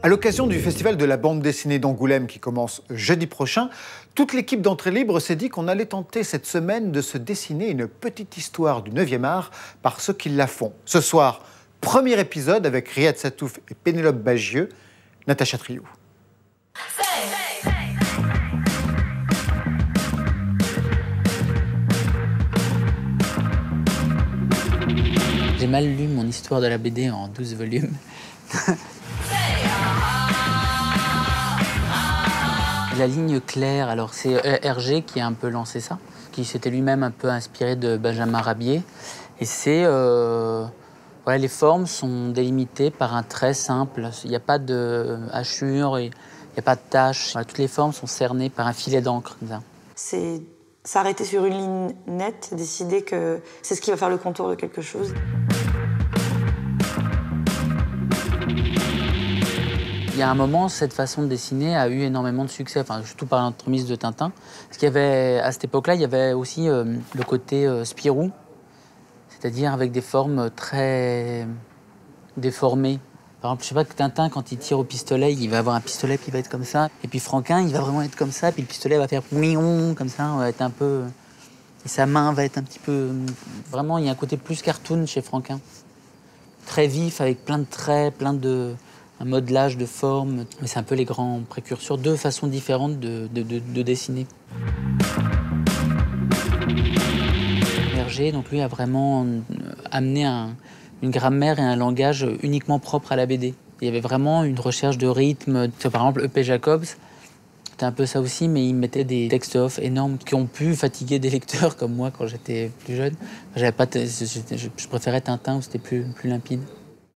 À l'occasion du Festival de la bande dessinée d'Angoulême qui commence jeudi prochain, toute l'équipe d'Entrée Libre s'est dit qu'on allait tenter cette semaine de se dessiner une petite histoire du 9e art par ceux qui la font. Ce soir, premier épisode avec Riyad Satouf et Pénélope Bagieux, Natacha Triou. J'ai mal lu mon histoire de la BD en 12 volumes. La ligne claire, alors c'est Hergé qui a un peu lancé ça, qui s'était lui-même un peu inspiré de Benjamin Rabier. Et c'est... voilà, les formes sont délimitées par un trait simple. Il n'y a pas de hachure, il n'y a pas de taches. Voilà, toutes les formes sont cernées par un filet d'encre. C'est s'arrêter sur une ligne nette, décider que c'est ce qui va faire le contour de quelque chose. Il y a un moment, cette façon de dessiner a eu énormément de succès, enfin, surtout par l'entremise de Tintin. Parce qu'il y avait, à cette époque-là, il y avait aussi le côté Spirou, c'est-à-dire avec des formes très déformées. Par exemple, je sais pas que Tintin, quand il tire au pistolet, il va avoir un pistolet qui va être comme ça. Et puis Franquin, il va vraiment être comme ça. Puis le pistolet va faire mignon, comme ça, va être un peu... Et sa main va être un petit peu... Vraiment, il y a un côté plus cartoon chez Franquin. Très vif, avec plein de traits, plein de... un modelage de forme. Mais c'est un peu les grands précurseurs, deux façons différentes de dessiner. Hergé, donc lui, a vraiment amené une grammaire et un langage uniquement propre à la BD. Il y avait vraiment une recherche de rythme. Par exemple, E.P. Jacobs, c'était un peu ça aussi, mais il mettait des textes off énormes qui ont pu fatiguer des lecteurs comme moi quand j'étais plus jeune. Je préférais Tintin où c'était plus limpide.